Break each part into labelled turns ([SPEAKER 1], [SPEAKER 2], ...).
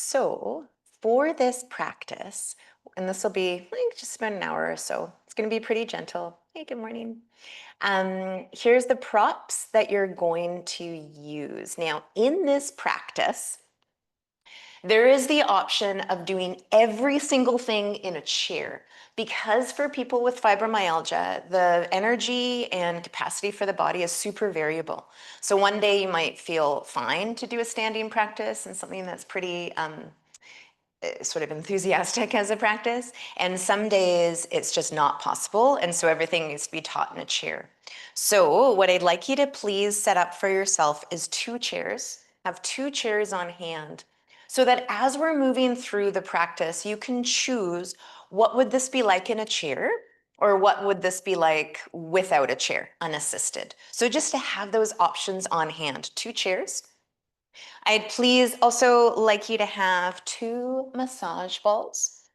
[SPEAKER 1] So for this practice, and this will be like just about an hour or so, it's going to be pretty gentle. Hey, good morning. Here's the props that you're going to use. Now, in this practice, there is the option of doing every single thing in a chair because for people with fibromyalgia, the energy and capacity for the body is super variable. So one day you might feel fine to do a standing practice and something that's pretty sort of enthusiastic as a practice. And some days it's just not possible. And so everything needs to be taught in a chair. So what I'd like you to please set up for yourself is 2 chairs. Have 2 chairs on hand so that as we're moving through the practice, you can choose what would this be like in a chair or what would this be like without a chair, unassisted. So just to have those options on hand, 2 chairs. I'd please also like you to have 2 massage balls.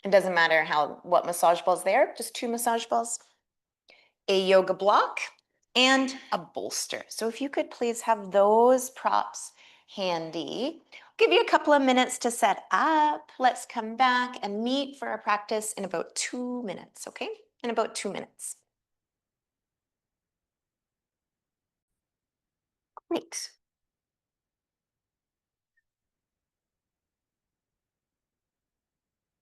[SPEAKER 1] It doesn't matter what massage balls they are, just 2 massage balls, a yoga block, and a bolster. So if you could please have those props handy. I'll give you a couple of minutes to set up. Let's come back and meet for our practice in about 2 minutes, okay? In about 2 minutes. Great.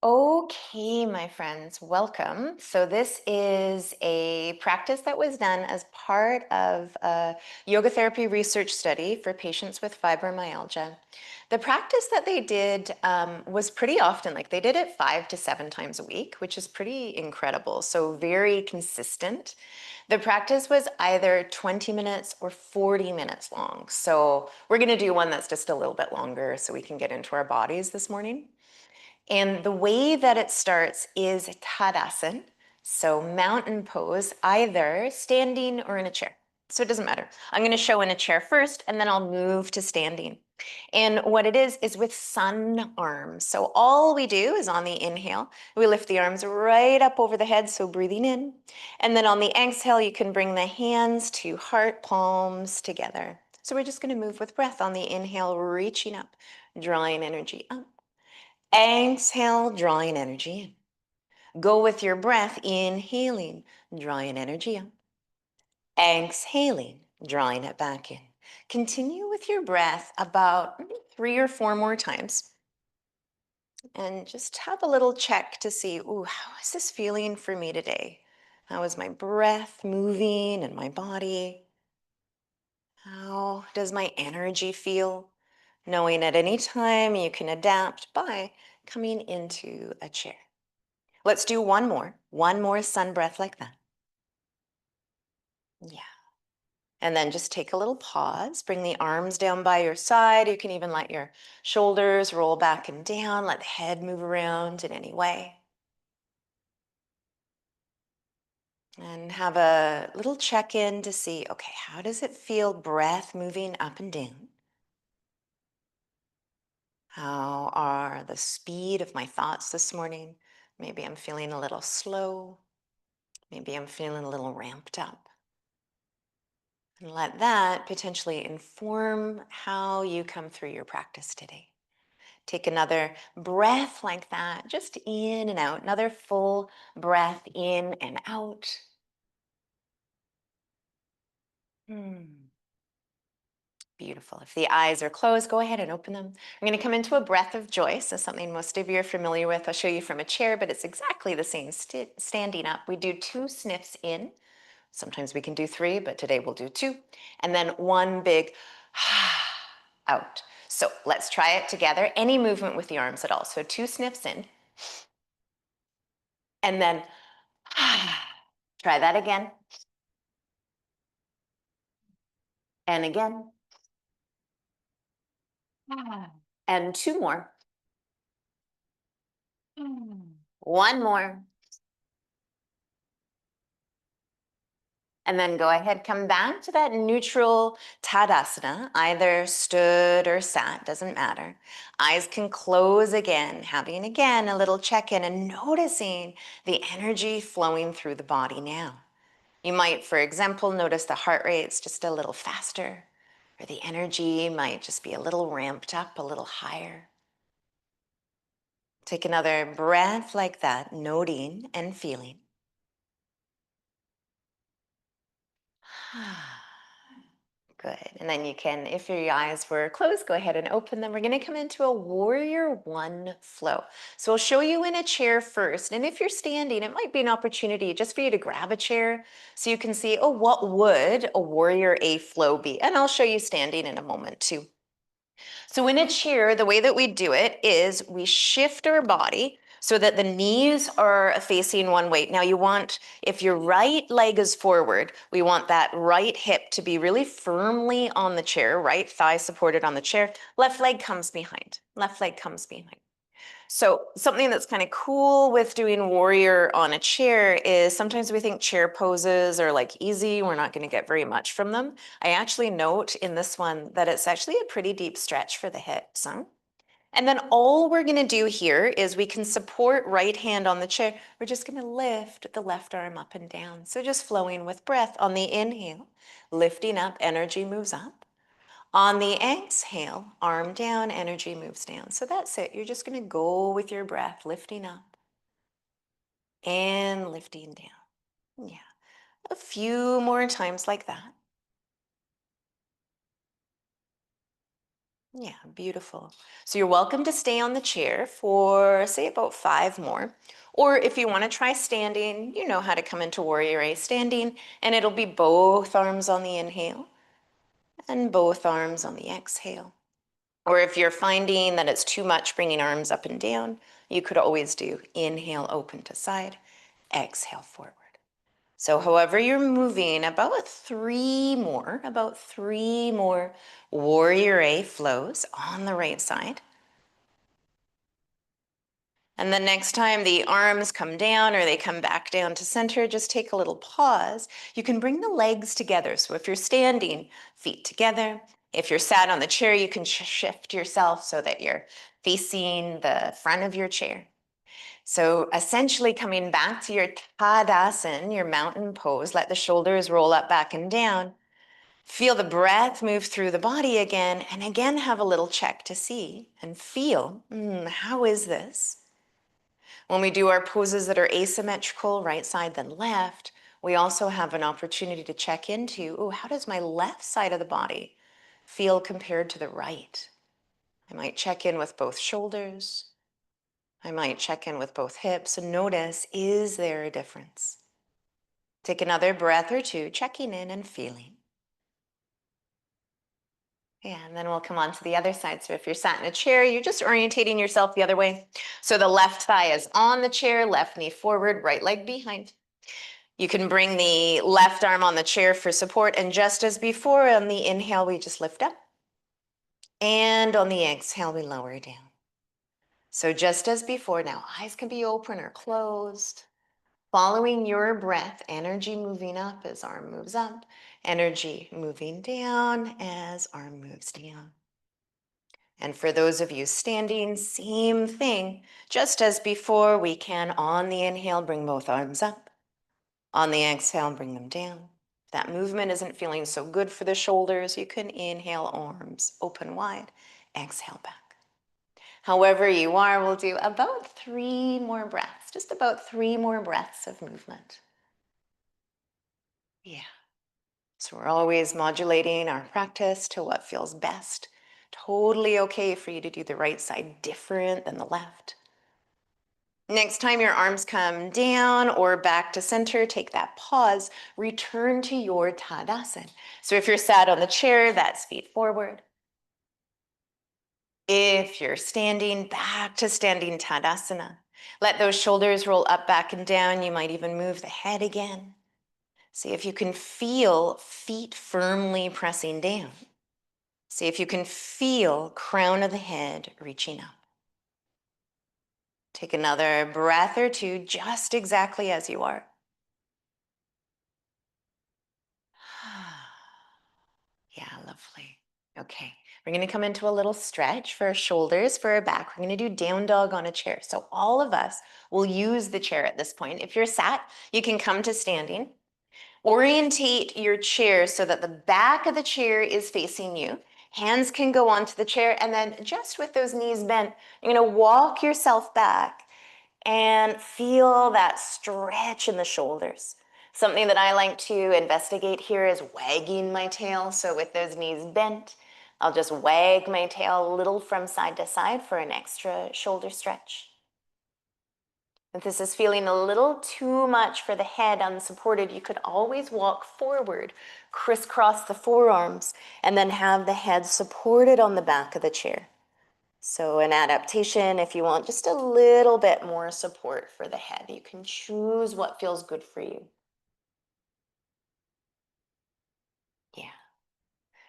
[SPEAKER 1] Okay, my friends, welcome. So this is a practice that was done as part of a yoga therapy research study for patients with fibromyalgia. The practice that they did was pretty often, like they did it 5 to 7 times a week, which is pretty incredible. So very consistent. The practice was either 20 minutes or 40 minutes long. So we're going to do one that's just a little bit longer so we can get into our bodies this morning. And the way that it starts is Tadasana, so mountain pose, either standing or in a chair. So it doesn't matter. I'm going to show in a chair first, and then I'll move to standing. And what it is with sun arms. So all we do is on the inhale, we lift the arms right up over the head, so breathing in. And then on the exhale, you can bring the hands to heart palms together. So we're just going to move with breath on the inhale, reaching up, drawing energy up. Exhale, drawing energy in. Go with your breath, inhaling, drawing energy up. Exhaling, drawing it back in. Continue with your breath about 3 or 4 more times. And just have a little check to see, ooh, how is this feeling for me today? How is my breath moving in my body? How does my energy feel? Knowing at any time you can adapt by coming into a chair. Let's do one more sun breath like that. Yeah. And then just take a little pause, bring the arms down by your side. You can even let your shoulders roll back and down, let the head move around in any way. And have a little check-in to see, okay, how does it feel, breath moving up and down? How are the speed of my thoughts this morning? Maybe I'm feeling a little slow. Maybe I'm feeling a little ramped up. And let that potentially inform how you come through your practice today. Take another breath like that, just in and out. Another full breath in and out. Hmm. Beautiful. If the eyes are closed, go ahead and open them. I'm going to come into a breath of joy. So something most of you are familiar with. I'll show you from a chair, but it's exactly the same standing up. We do 2 sniffs in. Sometimes we can do 3, but today we'll do 2. And then 1 big out. So let's try it together. Any movement with the arms at all. So 2 sniffs in. And then try that again. And again. And 2 more. 1 more. And then go ahead, come back to that neutral Tadasana, either stood or sat, doesn't matter. Eyes can close again, having again a little check-in and noticing the energy flowing through the body now. You might, for example, notice the heart rate's just a little faster, or the energy might just be a little ramped up, a little higher. Take another breath like that, noting and feeling. Good. And then you can, if your eyes were closed, go ahead and open them. We're going to come into a warrior one flow. So I'll show you in a chair first. And if you're standing, it might be an opportunity just for you to grab a chair so you can see, oh, what would a warrior A flow be? And I'll show you standing in a moment too. So in a chair, the way that we do it is we shift our body so that the knees are facing one way. Now you want, if your right leg is forward, we want that right hip to be really firmly on the chair, right thigh supported on the chair. Left leg comes behind. Left leg comes behind. So something that's kind of cool with doing warrior on a chair is sometimes we think chair poses are like easy. We're not going to get very much from them. I actually note in this one that it's actually a pretty deep stretch for the hips. Huh? And then all we're going to do here is we can support right hand on the chair. We're just going to lift the left arm up and down. So just flowing with breath on the inhale, lifting up, energy moves up. On the exhale, arm down, energy moves down. So that's it. You're just going to go with your breath, lifting up and lifting down. Yeah, a few more times like that. Yeah, beautiful. So you're welcome to stay on the chair for, say, about 5 more. Or if you want to try standing, you know how to come into Warrior A standing, and it'll be both arms on the inhale and both arms on the exhale. Or if you're finding that it's too much bringing arms up and down, you could always do inhale, open to side, exhale, forward. So however you're moving, about three more Warrior A flows on the right side. And the next time the arms come down or they come back down to center, just take a little pause. You can bring the legs together. So if you're standing, feet together. If you're sat on the chair, you can shift yourself so that you're facing the front of your chair. So essentially coming back to your Tadasana, your mountain pose, let the shoulders roll up, back and down. Feel the breath move through the body again, and again have a little check to see and feel, how is this? When we do our poses that are asymmetrical, right side then left, we also have an opportunity to check into, how does my left side of the body feel compared to the right? I might check in with both shoulders. I might check in with both hips and notice, is there a difference? Take another breath or two, checking in and feeling. Yeah, and then we'll come on to the other side. So if you're sat in a chair, you're just orientating yourself the other way. So the left thigh is on the chair, left knee forward, right leg behind. You can bring the left arm on the chair for support. And just as before, on the inhale, we just lift up. And on the exhale, we lower down. So just as before, now eyes can be open or closed. Following your breath, energy moving up as arm moves up, energy moving down as arm moves down. And for those of you standing, same thing. Just as before, we can, on the inhale, bring both arms up. On the exhale, bring them down. If that movement isn't feeling so good for the shoulders, you can inhale, arms open wide, exhale back. However you are, we'll do about 3 more breaths, just about 3 more breaths of movement. Yeah. So we're always modulating our practice to what feels best. Totally okay for you to do the right side different than the left. Next time your arms come down or back to center, take that pause, return to your Tadasana. So if you're sat on the chair, that's feet forward. If you're standing, back to standing Tadasana. Let those shoulders roll up, back and down. You might even move the head again. See if you can feel feet firmly pressing down. See if you can feel crown of the head reaching up. Take another breath or two, just exactly as you are. Yeah, lovely. Okay, we're going to come into a little stretch for our shoulders, for our back. We're going to do down dog on a chair. So all of us will use the chair at this point. If you're sat, you can come to standing. Orientate your chair so that the back of the chair is facing you. Hands can go onto the chair, and then just with those knees bent, you're gonna walk yourself back and feel that stretch in the shoulders. Something that I like to investigate here is wagging my tail. So with those knees bent, I'll just wag my tail a little from side to side for an extra shoulder stretch. If this is feeling a little too much for the head unsupported, you could always walk forward, crisscross the forearms, and then have the head supported on the back of the chair. So an adaptation, if you want just a little bit more support for the head, you can choose what feels good for you. Yeah.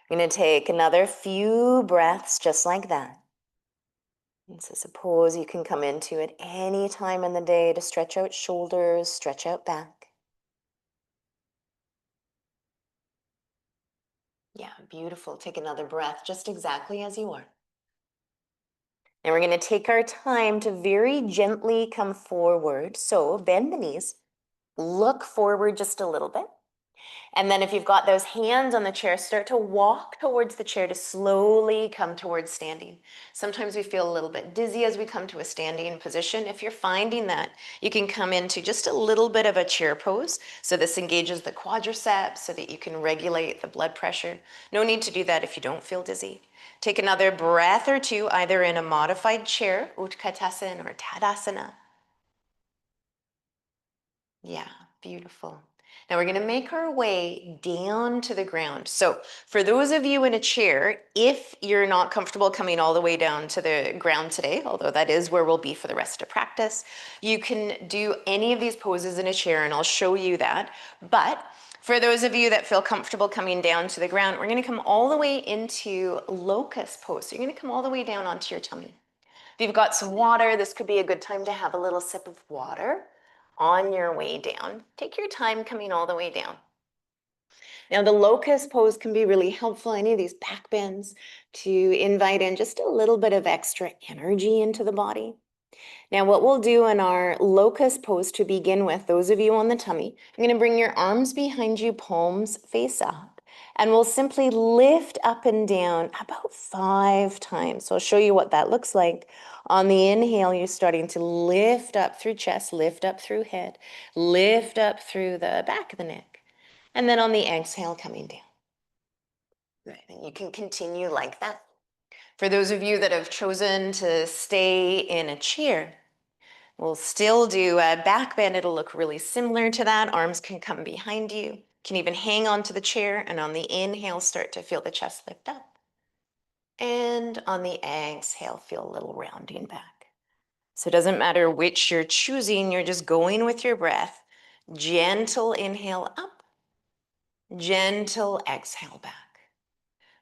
[SPEAKER 1] I'm going to take another few breaths just like that. And so suppose you can come into it any time in the day to stretch out shoulders, stretch out back. Yeah, beautiful. Take another breath just exactly as you are. And we're going to take our time to very gently come forward. So bend the knees, look forward just a little bit. And then if you've got those hands on the chair, start to walk towards the chair to slowly come towards standing. Sometimes we feel a little bit dizzy as we come to a standing position. If you're finding that, you can come into just a little bit of a chair pose. So this engages the quadriceps so that you can regulate the blood pressure. No need to do that if you don't feel dizzy. Take another breath or two, either in a modified chair, Utkatasana or Tadasana. Yeah, beautiful. Now we're going to make our way down to the ground. So for those of you in a chair, if you're not comfortable coming all the way down to the ground today, although that is where we'll be for the rest of practice, you can do any of these poses in a chair and I'll show you that. But for those of you that feel comfortable coming down to the ground, we're going to come all the way into locust pose. So you're going to come all the way down onto your tummy. If you've got some water, this could be a good time to have a little sip of water on your way down. Take your time coming all the way down. Now the locust pose can be really helpful, any of these back bends, to invite in just a little bit of extra energy into the body. Now what we'll do in our locust pose to begin with, those of you on the tummy, I'm going to bring your arms behind you, palms face up, and we'll simply lift up and down about 5 times. So I'll show you what that looks like. On the inhale, you're starting to lift up through chest, lift up through head, lift up through the back of the neck. And then on the exhale, coming down. Right, and you can continue like that. For those of you that have chosen to stay in a chair, we'll still do a back bend. It'll look really similar to that. Arms can come behind you. You can even hang onto the chair, and on the inhale, start to feel the chest lift up. And on the exhale, feel a little rounding back. So it doesn't matter which you're choosing, you're just going with your breath. Gentle inhale up, gentle exhale back.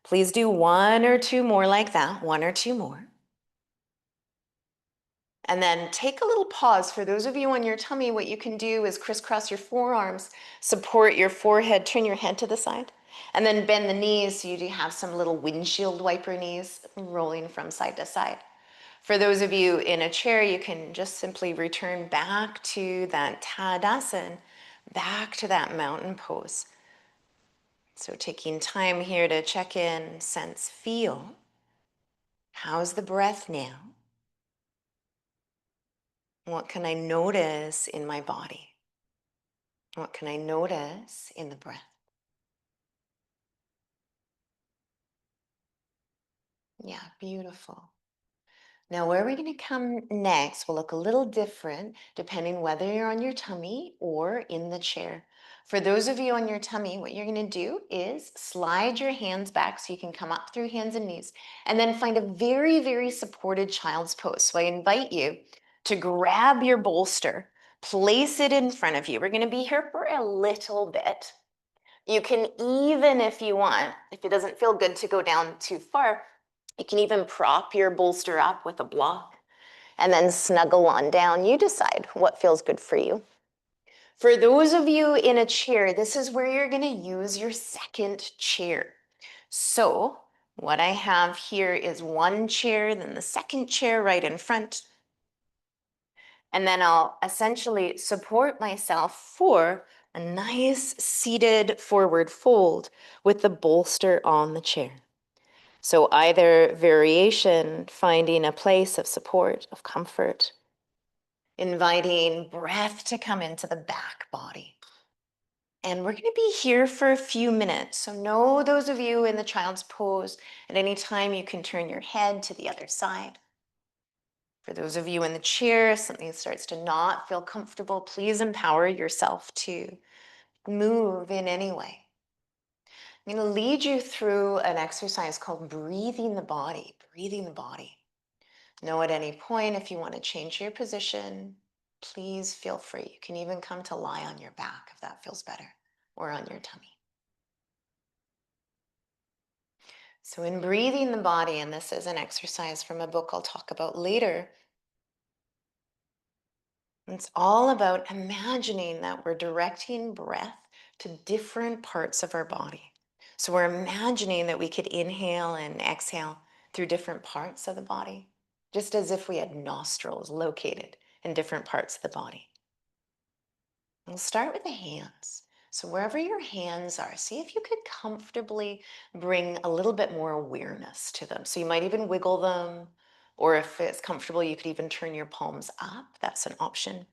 [SPEAKER 1] Please do 1 or 2 more like that, 1 or 2 more. And then take a little pause. For those of you on your tummy, what you can do is crisscross your forearms, support your forehead, turn your head to the side, and then bend the knees so you do have some little windshield wiper knees rolling from side to side. For those of you in a chair, you can just simply return back to that Tadasana, back to that mountain pose. So taking time here to check in, sense, feel. How's the breath now? What can I notice in my body? What can I notice in the breath? Yeah, beautiful. Now, where we're going to come next will look a little different depending whether you're on your tummy or in the chair. For those of you on your tummy, what you're going to do is slide your hands back so you can come up through hands and knees, and then find a very, very supported child's pose. So I invite you to grab your bolster, place it in front of you. We're going to be here for a little bit. You can even, if you want, if it doesn't feel good to go down too far, you can even prop your bolster up with a block and then snuggle on down. You decide what feels good for you. For those of you in a chair, this is where you're going to use your second chair. So what I have here is one chair, then the second chair right in front. And then I'll essentially support myself for a nice seated forward fold with the bolster on the chair. So either variation, finding a place of support, of comfort, inviting breath to come into the back body. And we're going to be here for a few minutes. So know those of you in the child's pose, at any time you can turn your head to the other side. For those of you in the chair, if something starts to not feel comfortable, please empower yourself to move in any way. I'm going to lead you through an exercise called breathing the body, breathing the body. Know at any point if you want to change your position, please feel free. You can even come to lie on your back if that feels better, or on your tummy. So in breathing the body, and this is an exercise from a book I'll talk about later, it's all about imagining that we're directing breath to different parts of our body. So we're imagining that we could inhale and exhale through different parts of the body, just as if we had nostrils located in different parts of the body. We'll start with the hands. So wherever your hands are, see if you could comfortably bring a little bit more awareness to them. So you might even wiggle them, or if it's comfortable, you could even turn your palms up. That's an option.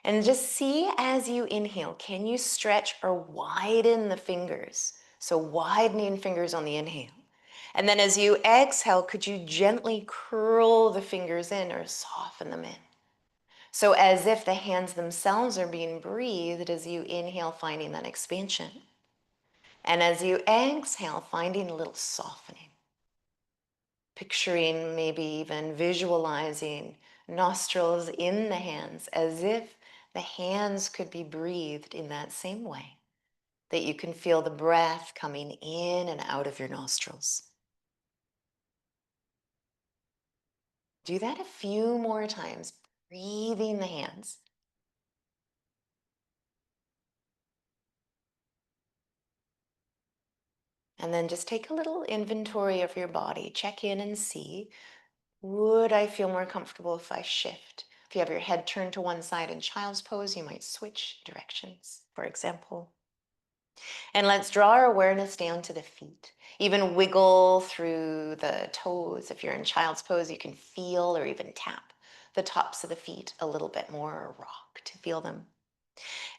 [SPEAKER 1] And just see as you inhale, can you stretch or widen the fingers? So widening fingers on the inhale. And then as you exhale, could you gently curl the fingers in or soften them in? So as if the hands themselves are being breathed as you inhale, finding that expansion. And as you exhale, finding a little softening. Picturing, maybe even visualizing nostrils in the hands as if the hands could be breathed in that same way, that you can feel the breath coming in and out of your nostrils. Do that a few more times, breathing the hands. And then just take a little inventory of your body. Check in and see, would I feel more comfortable if I shift? If you have your head turned to one side in child's pose, you might switch directions, for example. And let's draw our awareness down to the feet. Even wiggle through the toes. If you're in child's pose, you can feel or even tap the tops of the feet a little bit more, or rock to feel them.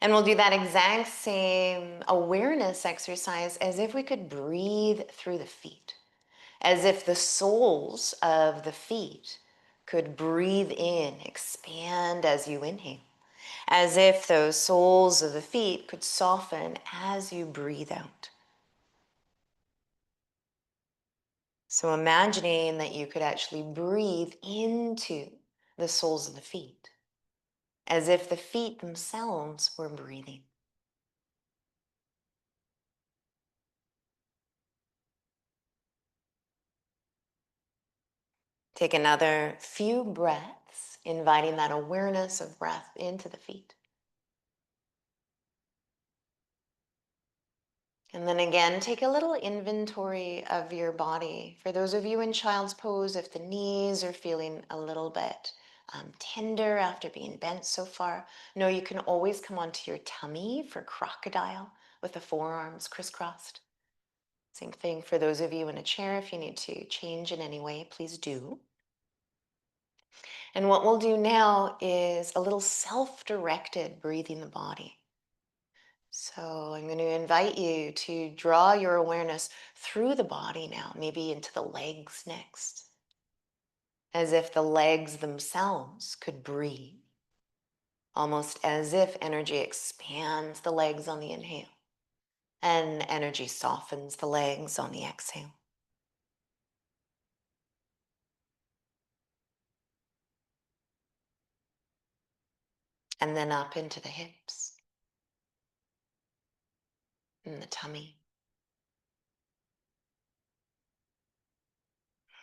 [SPEAKER 1] And we'll do that exact same awareness exercise as if we could breathe through the feet, as if the soles of the feet could breathe in, expand as you inhale, as if those soles of the feet could soften as you breathe out. So imagining that you could actually breathe into the soles of the feet, as if the feet themselves were breathing. Take another few breaths, inviting that awareness of breath into the feet. And then again, take a little inventory of your body. For those of you in child's pose, if the knees are feeling a little bit tender after being bent so far, know you can always come onto your tummy for crocodile with the forearms crisscrossed. Same thing for those of you in a chair. If you need to change in any way, please do. And what we'll do now is a little self-directed breathing the body. So I'm going to invite you to draw your awareness through the body now, maybe into the legs next, as if the legs themselves could breathe, almost as if energy expands the legs on the inhale and energy softens the legs on the exhale. And then up into the hips and the tummy.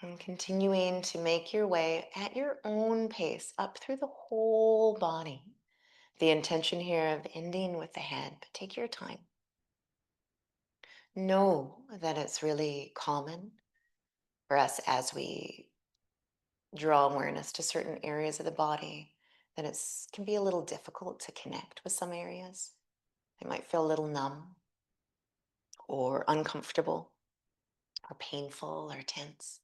[SPEAKER 1] And continuing to make your way at your own pace up through the whole body. The intention here of ending with the head, but take your time. Know that it's really common for us as we draw awareness to certain areas of the body that it can be a little difficult to connect with some areas. They might feel a little numb or uncomfortable or painful or tense.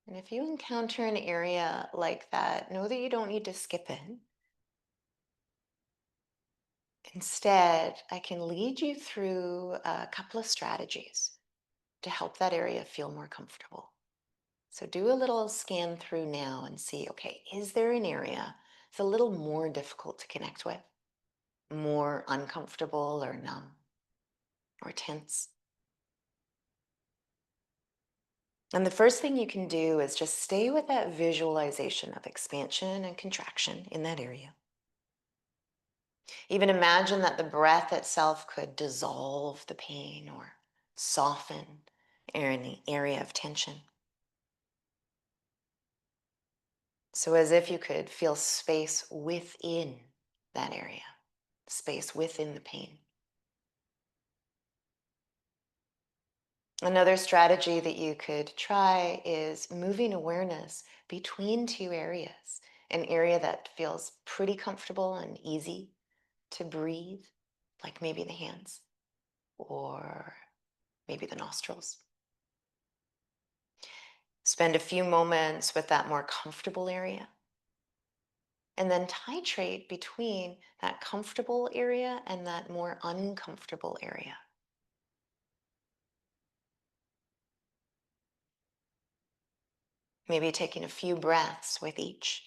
[SPEAKER 1] And if you encounter an area like that, know that you don't need to skip it. Instead, I can lead you through a couple of strategies to help that area feel more comfortable. So do a little scan through now and see, okay, is there an area that's a little more difficult to connect with, more uncomfortable or numb or tense? And the first thing you can do is just stay with that visualization of expansion and contraction in that area. Even imagine that the breath itself could dissolve the pain or soften any area of tension. So, as if you could feel space within that area, space within the pain. Another strategy that you could try is moving awareness between two areas, an area that feels pretty comfortable and easy to breathe, like maybe the hands or maybe the nostrils. Spend a few moments with that more comfortable area and then titrate between that comfortable area and that more uncomfortable area. Maybe taking a few breaths with each.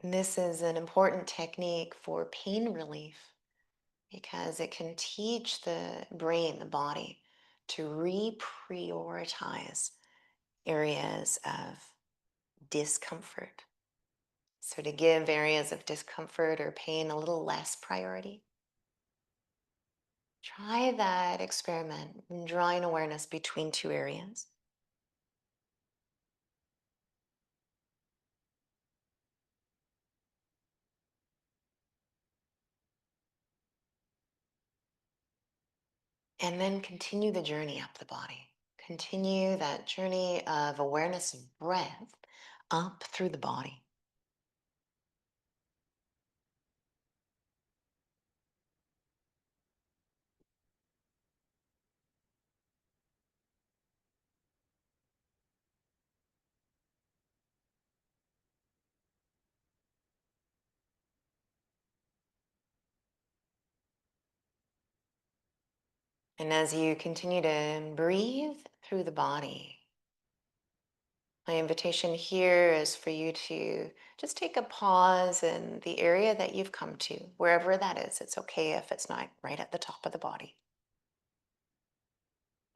[SPEAKER 1] This is an important technique for pain relief because it can teach the brain, the body, to reprioritize areas of discomfort. So, to give areas of discomfort or pain a little less priority. Try that experiment in drawing awareness between two areas. And then continue the journey up the body. Continue that journey of awareness of breath up through the body. And as you continue to breathe through the body, my invitation here is for you to just take a pause in the area that you've come to, wherever that is. It's okay if it's not right at the top of the body.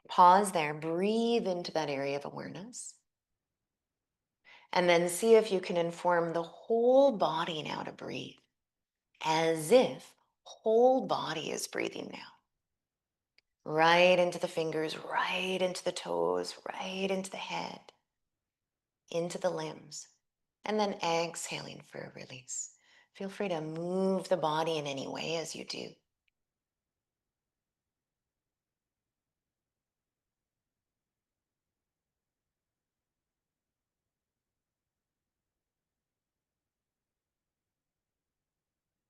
[SPEAKER 1] Pause there, breathe into that area of awareness, and then see if you can inform the whole body now to breathe as if whole body is breathing now. Right into the fingers, right into the toes, right into the head, into the limbs, and then exhaling for a release. Feel free to move the body in any way as you do.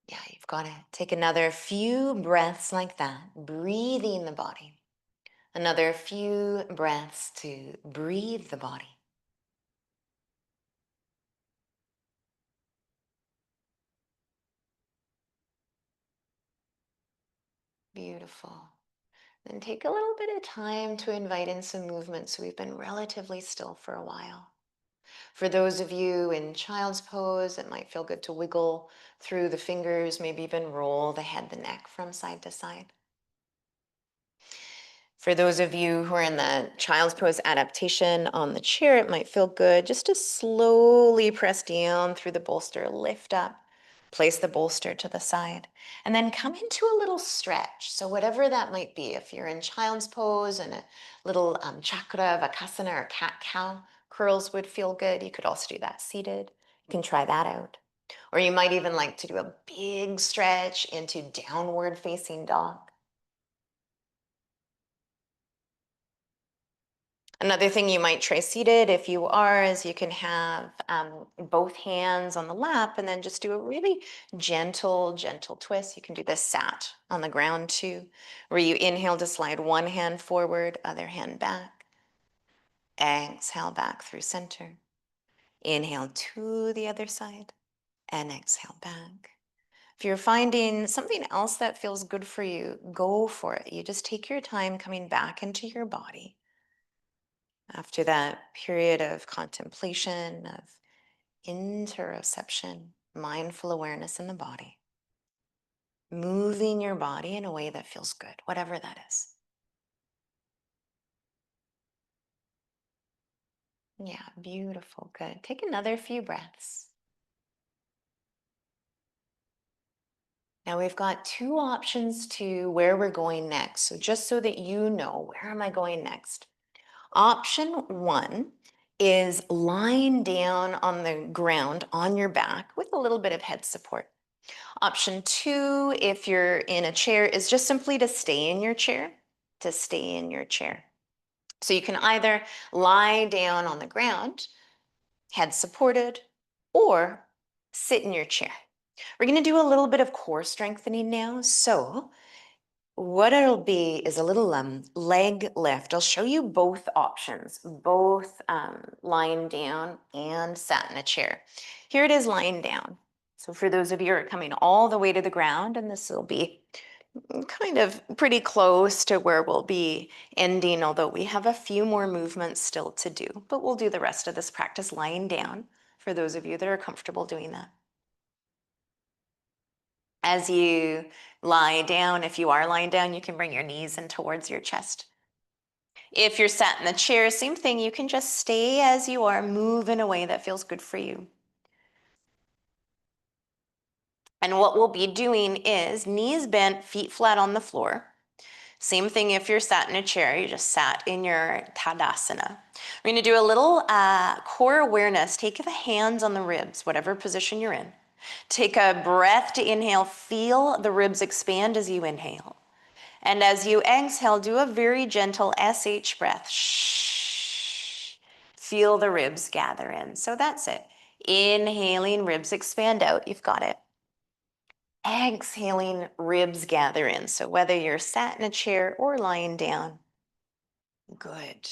[SPEAKER 1] Yeah, you've got to take another few breaths like that, breathing the body. Another few breaths to breathe the body. Beautiful. Then take a little bit of time to invite in some movement so we've been relatively still for a while. For those of you in child's pose, it might feel good to wiggle through the fingers, maybe even roll the head, the neck from side to side. For those of you who are in the child's pose adaptation on the chair, it might feel good just to slowly press down through the bolster, lift up, place the bolster to the side, and then come into a little stretch. So whatever that might be, if you're in child's pose and a little chakra, vakasana, or cat-cow curls would feel good. You could also do that seated. You can try that out. Or you might even like to do a big stretch into downward facing dog. Another thing you might try seated if you are is you can have both hands on the lap and then just do a really gentle, gentle twist. You can do this sat on the ground too, where you inhale to slide one hand forward, other hand back. Exhale back through center. Inhale to the other side and exhale back. If you're finding something else that feels good for you, go for it. You just take your time coming back into your body. After that period of contemplation, of interoception, mindful awareness in the body, moving your body in a way that feels good, whatever that is. Yeah, beautiful, good. Take another few breaths. Now we've got two options to where we're going next. So just so that you know, where am I going next? Option one is lying down on the ground on your back with a little bit of head support. Option two, if you're in a chair, is just simply to stay in your chair, to stay in your chair. So you can either lie down on the ground, head supported, or sit in your chair. We're going to do a little bit of core strengthening now. So what it'll be is a little leg lift. I'll show you both options, both lying down and sat in a chair. Here it is lying down. So for those of you who are coming all the way to the ground, and this will be kind of pretty close to where we'll be ending, although we have a few more movements still to do, but we'll do the rest of this practice lying down for those of you that are comfortable doing that. As you lie down, if you are lying down, you can bring your knees in towards your chest. If you're sat in the chair, same thing, you can just stay as you are, move in a way that feels good for you. And what we'll be doing is knees bent, feet flat on the floor. Same thing if you're sat in a chair, you just sat in your Tadasana. We're gonna do a little core awareness. Take the hands on the ribs, whatever position you're in. Take a breath to inhale, feel the ribs expand as you inhale. And as you exhale, do a very gentle SH breath. Shh. Feel the ribs gather in. So that's it. Inhaling, ribs expand out. You've got it. Exhaling, ribs gather in. So whether you're sat in a chair or lying down, good.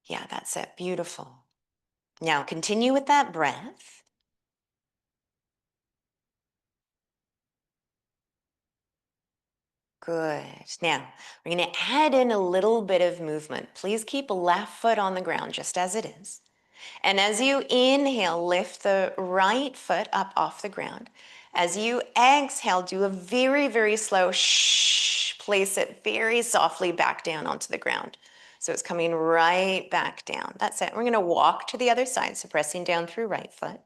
[SPEAKER 1] Yeah, that's it. Beautiful. Now continue with that breath. Good. Now, we're going to add in a little bit of movement. Please keep left foot on the ground just as it is. And as you inhale, lift the right foot up off the ground. As you exhale, do a very, very slow shh. Place it very softly back down onto the ground. So it's coming right back down. That's it. We're going to walk to the other side, so pressing down through right foot.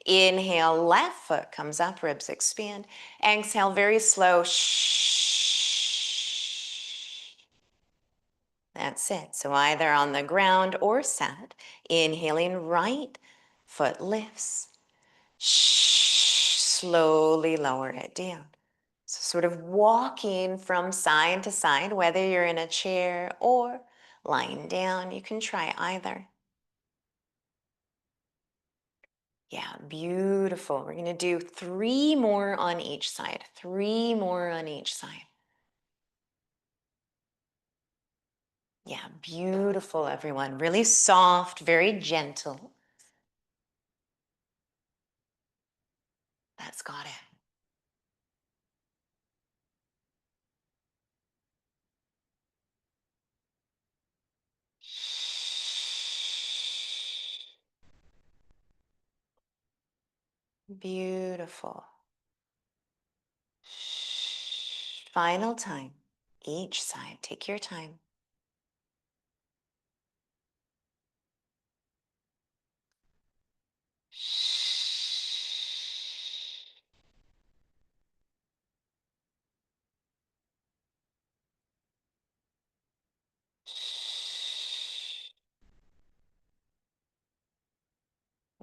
[SPEAKER 1] Inhale, left foot comes up, ribs expand. Exhale, very slow shh. That's it. So either on the ground or sat. Inhaling, right foot lifts. Shh. Slowly lower it down. So sort of walking from side to side, whether you're in a chair or lying down, you can try either. Yeah, beautiful. We're going to do 3 more on each side. 3 more on each side. Yeah, beautiful, everyone. Really soft, very gentle. That's got it. Beautiful. Final time. Each side. Take your time.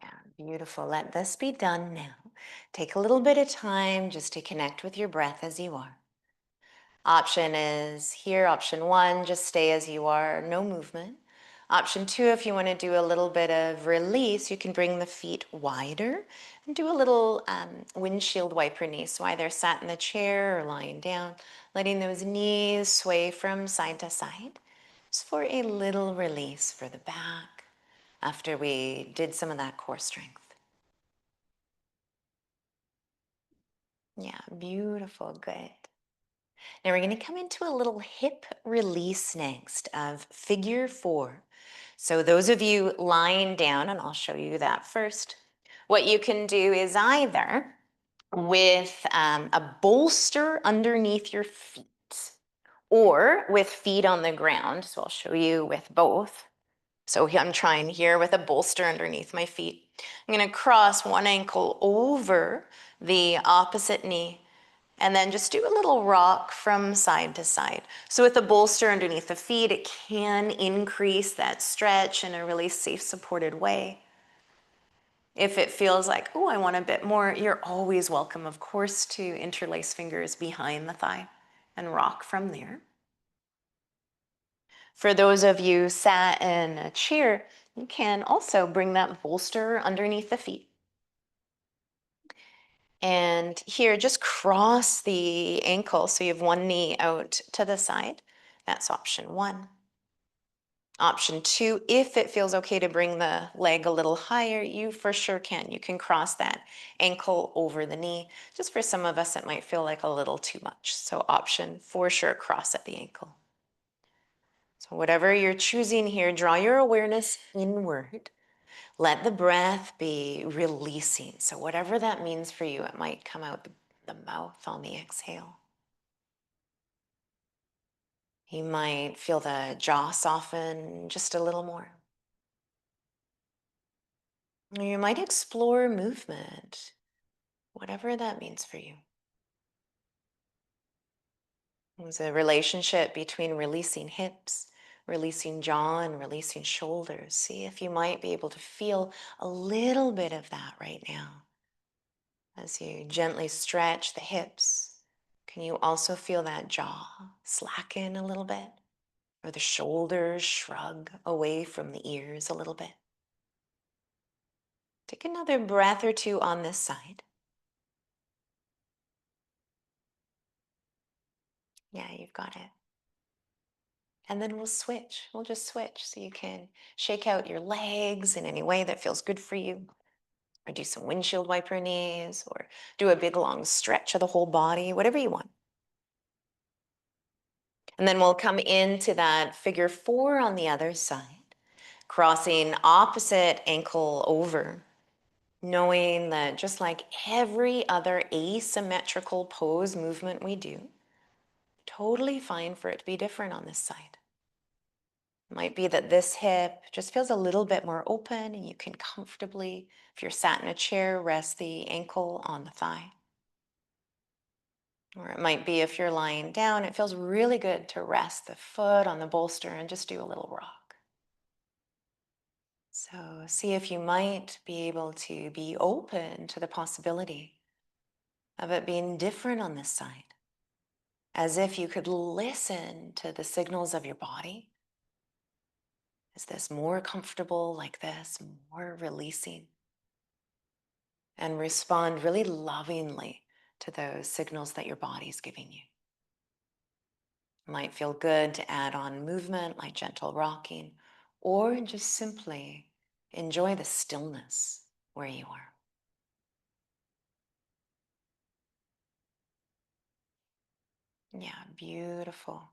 [SPEAKER 1] Yeah, beautiful. Let this be done now. Take a little bit of time just to connect with your breath as you are. Option is here, option one, just stay as you are, no movement. Option two, if you want to do a little bit of release, you can bring the feet wider and do a little windshield wiper knee. So either sat in the chair or lying down, letting those knees sway from side to side. Just for a little release for the back after we did some of that core strength. Yeah, beautiful, good. Now we're going to come into a little hip release next of figure four. So those of you lying down, and I'll show you that first, what you can do is either with a bolster underneath your feet or with feet on the ground. So I'll show you with both. So I'm trying here with a bolster underneath my feet. I'm going to cross one ankle over the opposite knee and then just do a little rock from side to side. So with a bolster underneath the feet, it can increase that stretch in a really safe, supported way. If it feels like, oh, I want a bit more, you're always welcome, of course, to interlace fingers behind the thigh and rock from there. For those of you sat in a chair, you can also bring that bolster underneath the feet. And here, just cross the ankle so you have one knee out to the side. That's option one. Option two, if it feels okay to bring the leg a little higher, you for sure can. You can cross that ankle over the knee. Just for some of us, it might feel like a little too much. So option for sure, cross at the ankle. So whatever you're choosing here, draw your awareness inward. Let the breath be releasing. So whatever that means for you, it might come out the mouth on the exhale. You might feel the jaw soften just a little more. Or you might explore movement, whatever that means for you. There's a relationship between releasing hips, releasing jaw, and releasing shoulders. See if you might be able to feel a little bit of that right now. As you gently stretch the hips, can you also feel that jaw slacken a little bit? Or the shoulders shrug away from the ears a little bit? Take another breath or two on this side. Yeah, you've got it. And then we'll switch. We'll just switch. So you can shake out your legs in any way that feels good for you, or do some windshield wiper knees, or do a big long stretch of the whole body, whatever you want. And then we'll come into that figure four on the other side, crossing opposite ankle over, knowing that just like every other asymmetrical pose movement we do, totally fine for it to be different on this side. It might be that this hip just feels a little bit more open and you can comfortably, if you're sat in a chair, rest the ankle on the thigh. Or it might be if you're lying down, it feels really good to rest the foot on the bolster and just do a little rock. So see if you might be able to be open to the possibility of it being different on this side. As if you could listen to the signals of your body. Is this more comfortable like this, more releasing? And respond really lovingly to those signals that your body's giving you. It might feel good to add on movement like gentle rocking, or just simply enjoy the stillness where you are. Yeah, beautiful.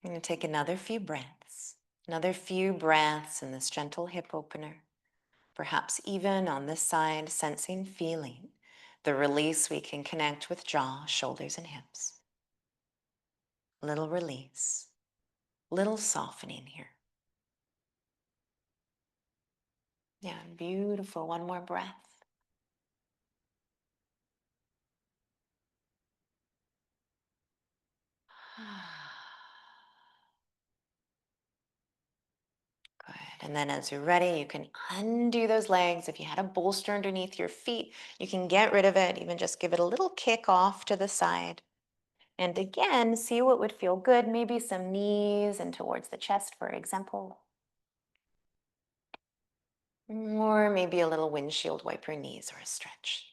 [SPEAKER 1] I'm going to take another few breaths, in this gentle hip opener. Perhaps even on this side, sensing, feeling the release. We can connect with jaw, shoulders, and hips. Little release, little softening here. Yeah, beautiful. One more breath. Good. And then as you're ready, you can undo those legs. If you had a bolster underneath your feet, you can get rid of it, even just give it a little kick off to the side. And again, see what would feel good. Maybe some knees and towards the chest, for example. or maybe a little windshield wiper knees or a stretch.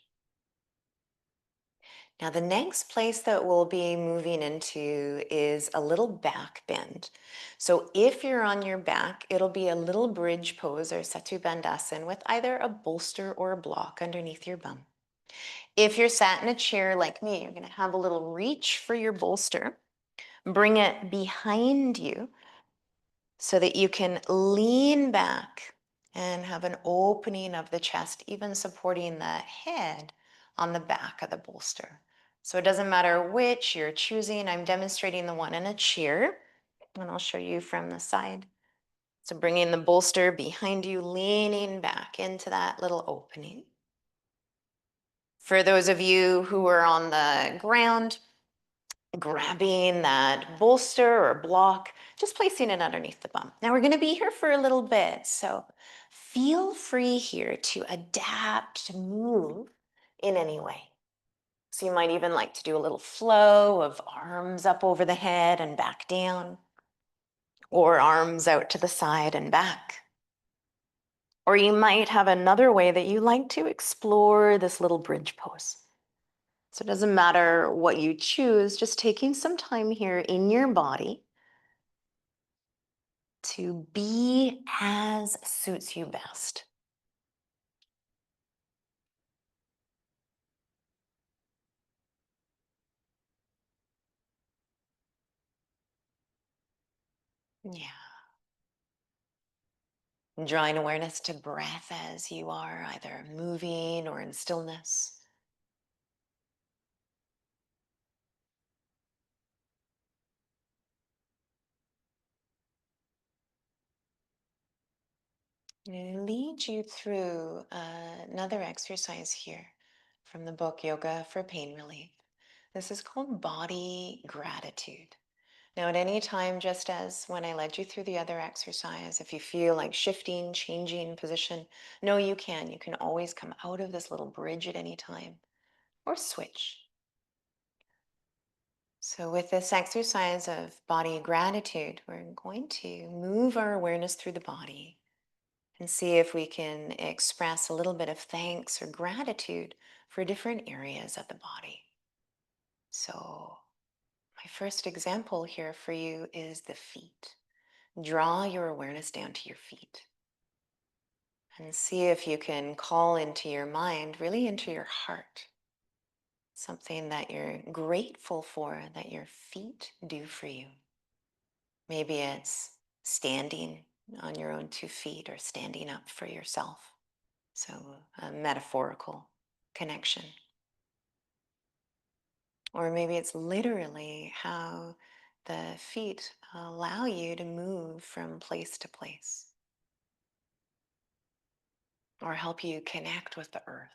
[SPEAKER 1] Now, the next place that we'll be moving into is a little back bend. So if you're on your back, it'll be a little bridge pose or Setu Bandhasan with either a bolster or a block underneath your bum. If you're sat in a chair like me, you're going to have a little reach for your bolster. Bring it behind you so that you can lean back and have an opening of the chest, even supporting the head on the back of the bolster. So it doesn't matter which you're choosing. I'm demonstrating the one in a chair, and I'll show you from the side. So bringing the bolster behind you, leaning back into that little opening. For those of you who are on the ground, grabbing that bolster or block, just placing it underneath the bum. Now we're going to be here for a little bit, so feel free here to adapt, to move in any way. So you might even like to do a little flow of arms up over the head and back down, or arms out to the side and back. Or you might have another way that you like to explore this little bridge pose. So it doesn't matter what you choose, just taking some time here in your body to be as suits you best. Yeah. Drawing awareness to breath as you are either moving or in stillness. And lead you through another exercise here from the book Yoga for Pain Relief. This is called body gratitude. Now, at any time, just as when I led you through the other exercise, if you feel like shifting, changing position, no, you can. You can always come out of this little bridge at any time or switch. So, with this exercise of body gratitude, we're going to move our awareness through the body and see if we can express a little bit of thanks or gratitude for different areas of the body. So, my first example here for you is the feet. Draw your awareness down to your feet and see if you can call into your mind, really into your heart, something that you're grateful for that your feet do for you. Maybe it's standing on your own 2 feet or standing up for yourself. So, a metaphorical connection. Or maybe it's literally how the feet allow you to move from place to place or help you connect with the earth.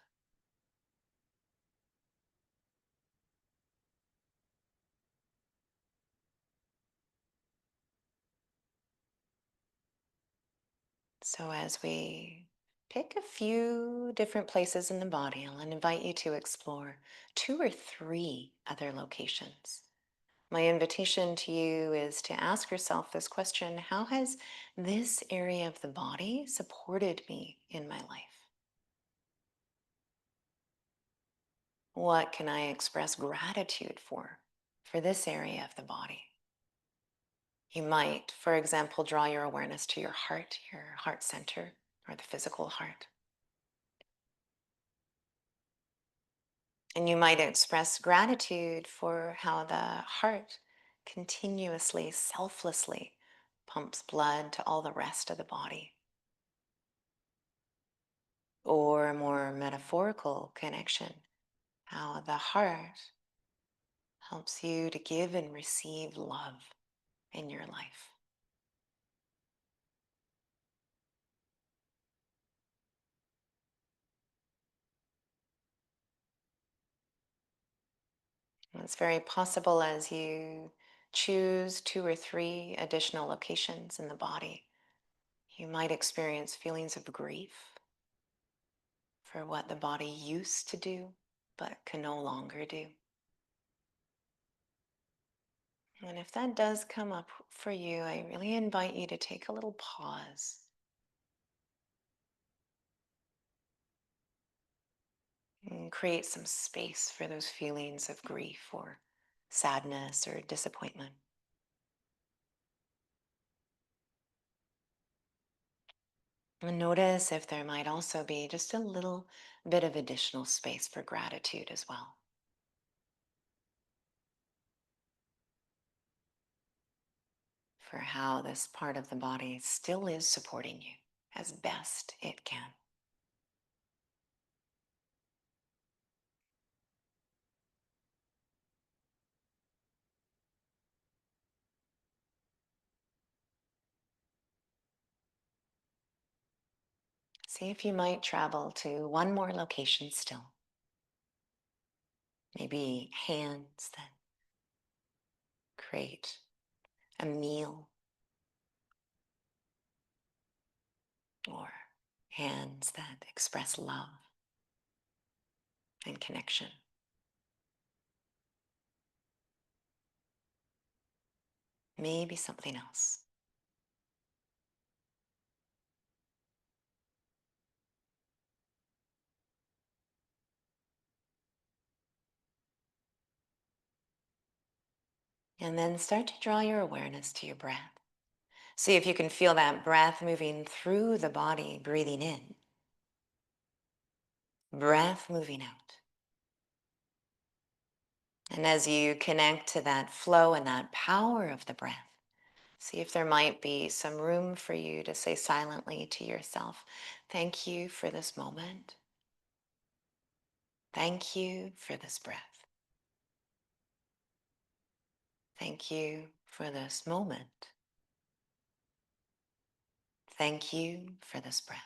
[SPEAKER 1] So, as we pick a few different places in the body, I'll invite you to explore 2 or 3 other locations. My invitation to you is to ask yourself this question: how has this area of the body supported me in my life? What can I express gratitude for this area of the body? You might, for example, draw your awareness to your heart center, or the physical heart. And you might express gratitude for how the heart continuously, selflessly pumps blood to all the rest of the body. Or a more metaphorical connection, how the heart helps you to give and receive love in your life. And it's very possible as you choose 2 or 3 additional locations in the body, you might experience feelings of grief for what the body used to do but can no longer do. And if that does come up for you, I really invite you to take a little pause And create some space for those feelings of grief or sadness or disappointment. And notice if there might also be just a little bit of additional space for gratitude as well, for how this part of the body still is supporting you as best it can. See if you might travel to one more location still. Maybe hands that create a meal, or hands that express love and connection. Maybe something else. And then start to draw your awareness to your breath. See if you can feel that breath moving through the body, breathing in, breath moving out. And as you connect to that flow and that power of the breath, see if there might be some room for you to say silently to yourself, thank you for this moment. Thank you for this breath. Thank you for this moment. Thank you for this breath.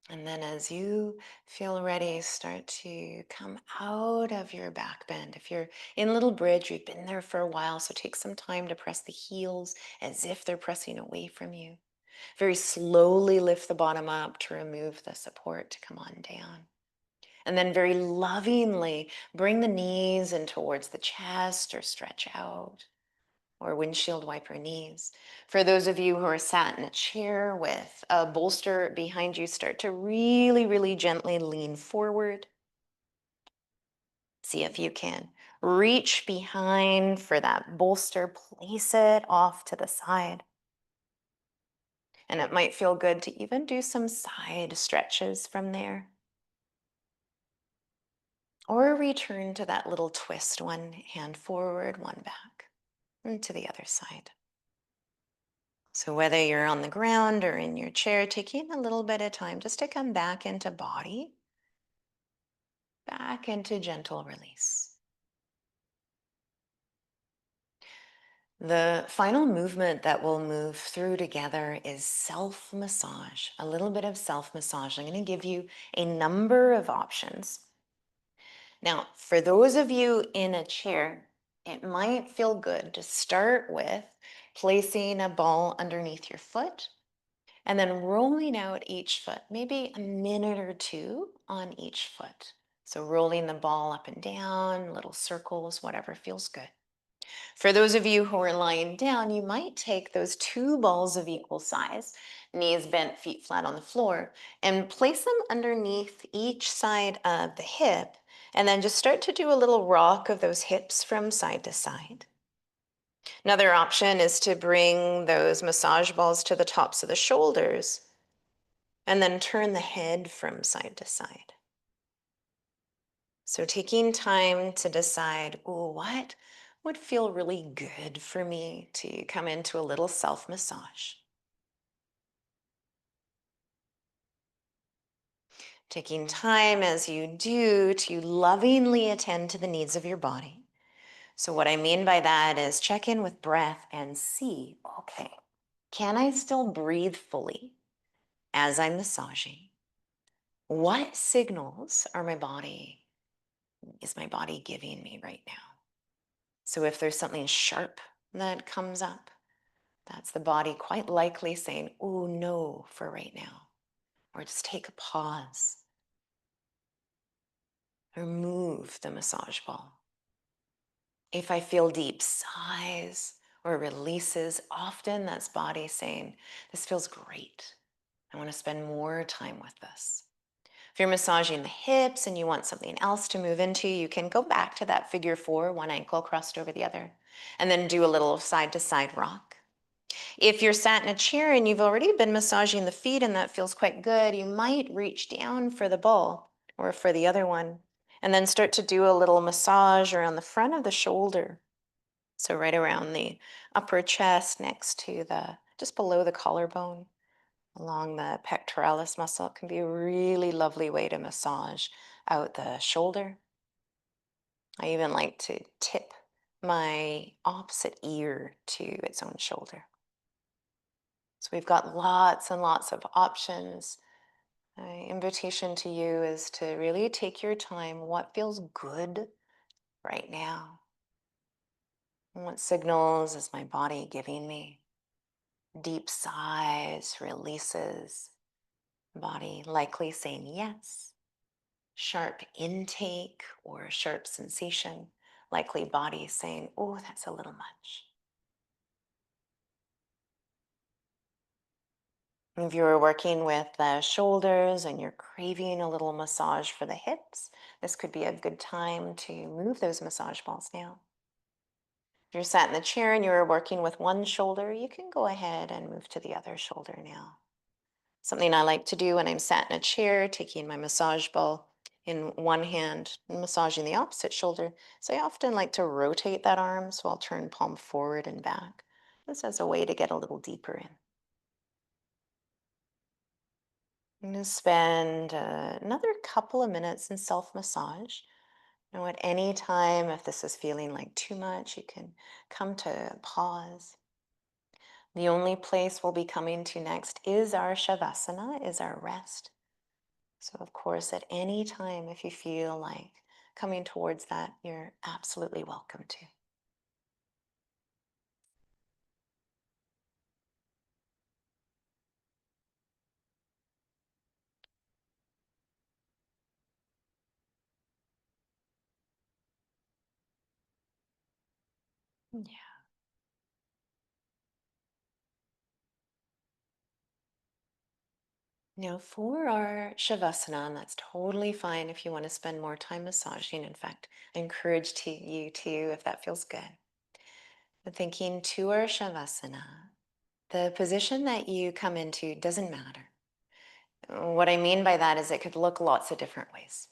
[SPEAKER 1] And then as you feel ready, start to come out of your back bend. If you're in little bridge, you've been there for a while, so take some time to press the heels as if they're pressing away from you. Very slowly lift the bottom up to remove the support to come on down. And then very lovingly bring the knees in towards the chest or stretch out, or windshield wiper knees. For those of you who are sat in a chair with a bolster behind you, start to really, really gently lean forward. See if you can reach behind for that bolster, place it off to the side. And it might feel good to even do some side stretches from there. Or return to that little twist, one hand forward, one back, and to the other side. So whether you're on the ground or in your chair, taking a little bit of time just to come back into body, back into gentle release. The final movement that we'll move through together is self-massage, a little bit of self-massage. I'm going to give you a number of options. Now, for those of you in a chair, it might feel good to start with placing a ball underneath your foot and then rolling out each foot, maybe a minute or two on each foot. So rolling the ball up and down, little circles, whatever feels good. For those of you who are lying down, you might take those two balls of equal size, knees bent, feet flat on the floor, and place them underneath each side of the hip, and then just start to do a little rock of those hips from side to side. Another option is to bring those massage balls to the tops of the shoulders and then turn the head from side to side. So taking time to decide, oh, what would feel really good for me to come into a little self-massage. Taking time as you do to lovingly attend to the needs of your body. So what I mean by that is check in with breath and see, okay, can I still breathe fully as I'm massaging? What signals is my body giving me right now? So if there's something sharp that comes up, that's the body quite likely saying, oh, no, for right now. Or just take a pause. Or move the massage ball. If I feel deep sighs or releases, often that's body saying, this feels great. I want to spend more time with this. If you're massaging the hips and you want something else to move into, you can go back to that figure four, one ankle crossed over the other, and then do a little side to side rock. If you're sat in a chair and you've already been massaging the feet and that feels quite good, you might reach down for the ball or for the other one, and then start to do a little massage around the front of the shoulder. So right around the upper chest next to just below the collarbone, along the pectoralis muscle. It can be a really lovely way to massage out the shoulder. I even like to tip my opposite ear to its own shoulder. So we've got lots and lots of options. My invitation to you is to really take your time. What feels good right now? And what signals is my body giving me? Deep sighs, releases, body likely saying yes. Sharp intake or sharp sensation, likely body saying, oh, that's a little much. If you're working with the shoulders and you're craving a little massage for the hips, this could be a good time to move those massage balls now. If you're sat in the chair and you're working with one shoulder, you can go ahead and move to the other shoulder now. Something I like to do when I'm sat in a chair, taking my massage ball in one hand, and massaging the opposite shoulder. So I often like to rotate that arm, so I'll turn palm forward and back. This as a way to get a little deeper in. I'm going to spend another couple of minutes in self-massage. Now, at any time, if this is feeling like too much, you can come to pause. The only place we'll be coming to next is our Shavasana, is our rest. So, of course, at any time, if you feel like coming towards that, you're absolutely welcome to. Yeah. Now, for our Shavasana, and that's totally fine if you want to spend more time massaging. In fact, I encourage you to if that feels good. But thinking to our Shavasana, the position that you come into doesn't matter. What I mean by that is it could look lots of different ways.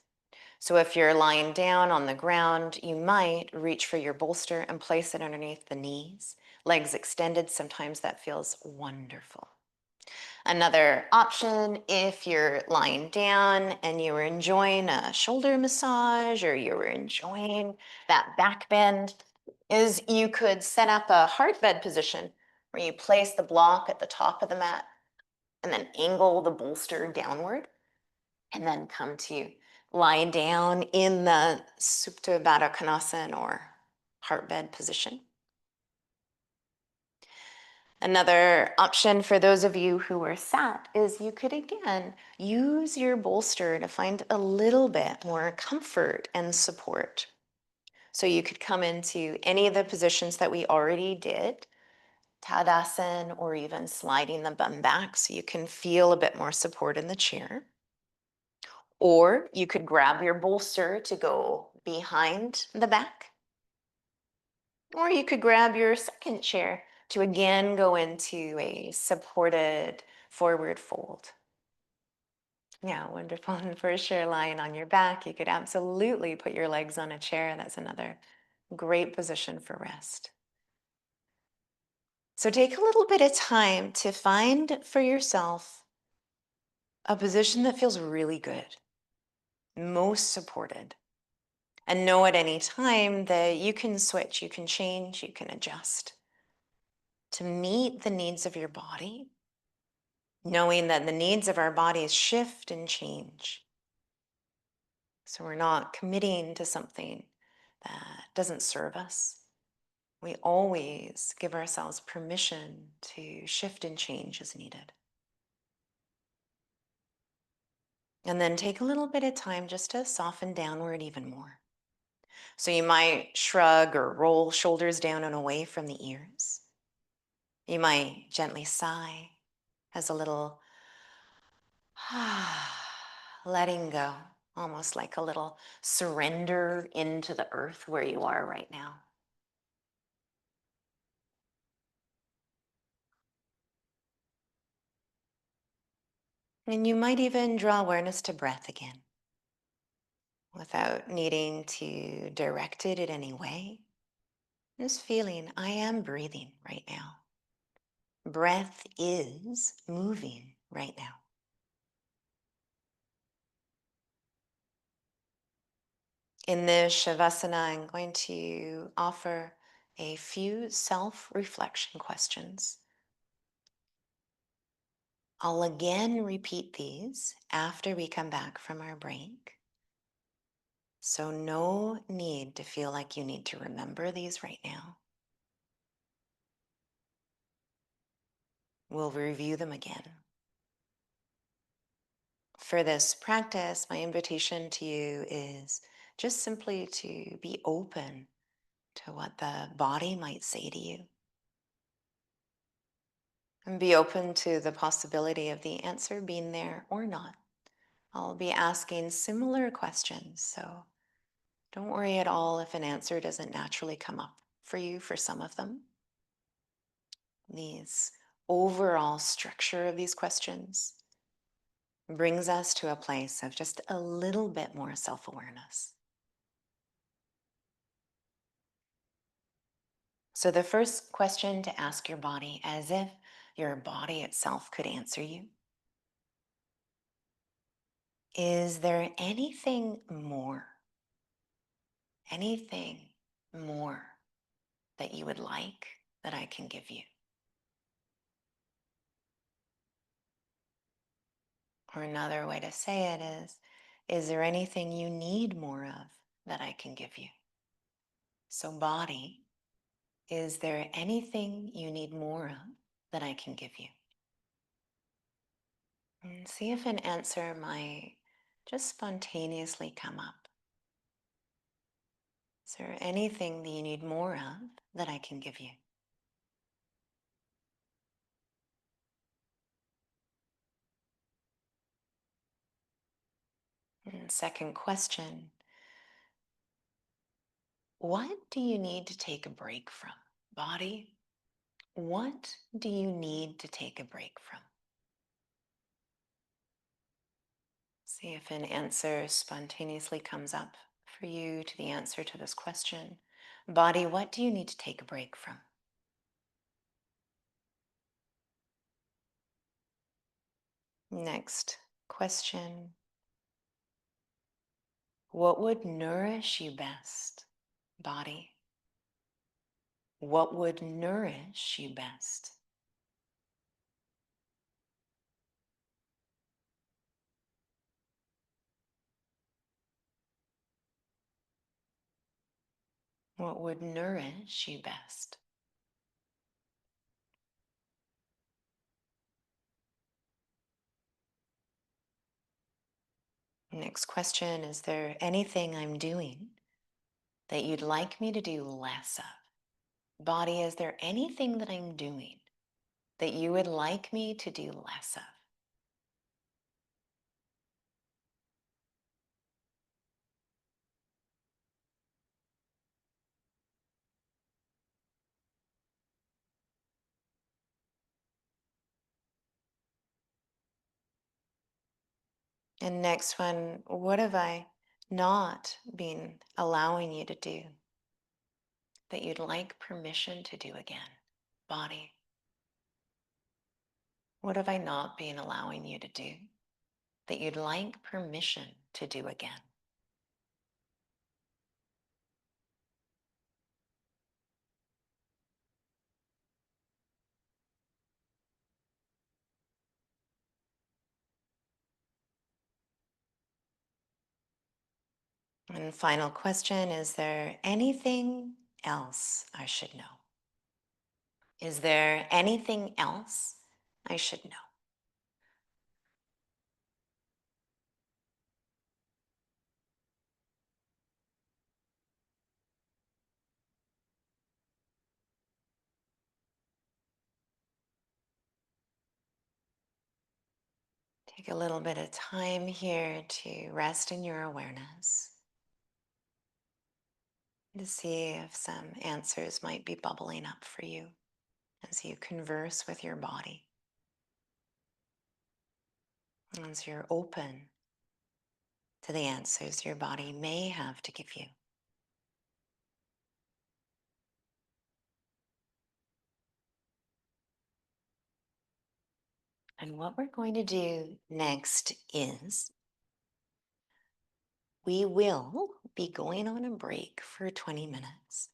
[SPEAKER 1] So if you're lying down on the ground, you might reach for your bolster and place it underneath the knees, legs extended. Sometimes that feels wonderful. Another option, if you're lying down and you were enjoying a shoulder massage or you were enjoying that back bend, is you could set up a heart bed position where you place the block at the top of the mat and then angle the bolster downward and then come to lie down in the Supta Baddha Konasana or heart bed position. Another option for those of you who are sat is you could again use your bolster to find a little bit more comfort and support. So you could come into any of the positions that we already did, Tadasana, or even sliding the bum back so you can feel a bit more support in the chair. Or you could grab your bolster to go behind the back. Or you could grab your second chair to again go into a supported forward fold. Yeah, wonderful. And for sure, lying on your back, you could absolutely put your legs on a chair. That's another great position for rest. So take a little bit of time to find for yourself a position that feels really good, most supported. And know at any time that you can switch, you can change, you can adjust to meet the needs of your body, knowing that the needs of our bodies shift and change. So we're not committing to something that doesn't serve us. We always give ourselves permission to shift and change as needed. And then take a little bit of time just to soften downward even more. So you might shrug or roll shoulders down and away from the ears. You might gently sigh as a little letting go, almost like a little surrender into the earth where you are right now. And you might even draw awareness to breath again without needing to direct it in any way. Just feeling I am breathing right now. Breath is moving right now. In this Shavasana, I'm going to offer a few self-reflection questions. I'll again repeat these after we come back from our break. So no need to feel like you need to remember these right now. We'll review them again. For this practice, my invitation to you is just simply to be open to what the body might say to you. And be open to the possibility of the answer being there or not. I'll be asking similar questions, so don't worry at all if an answer doesn't naturally come up for you for some of them. These overall structure of these questions brings us to a place of just a little bit more self-awareness. So the first question to ask your body, as if your body itself could answer you, is there anything more that you would like that I can give you? Or another way to say it is there anything you need more of that I can give you? So body, is there anything you need more of that I can give you? And see if an answer might just spontaneously come up. Is there anything that you need more of that I can give you? And second question, what do you need to take a break from? Body, what do you need to take a break from? See if an answer spontaneously comes up for you to the answer to this question. Body, what do you need to take a break from? Next question. What would nourish you best? Body. What would nourish you best? What would nourish you best? Next question, is there anything I'm doing that you'd like me to do less of? Body, is there anything that I'm doing that you would like me to do less of? And next one, what have I not been allowing you to do that you'd like permission to do again? Body, what have I not been allowing you to do that you'd like permission to do again? And final question, is there anything else I should know? Is there anything else I should know? Take a little bit of time here to rest in your awareness, to see if some answers might be bubbling up for you as you converse with your body, as you're open to the answers your body may have to give you. And what we're going to do next is we will be going on a break for 20 minutes.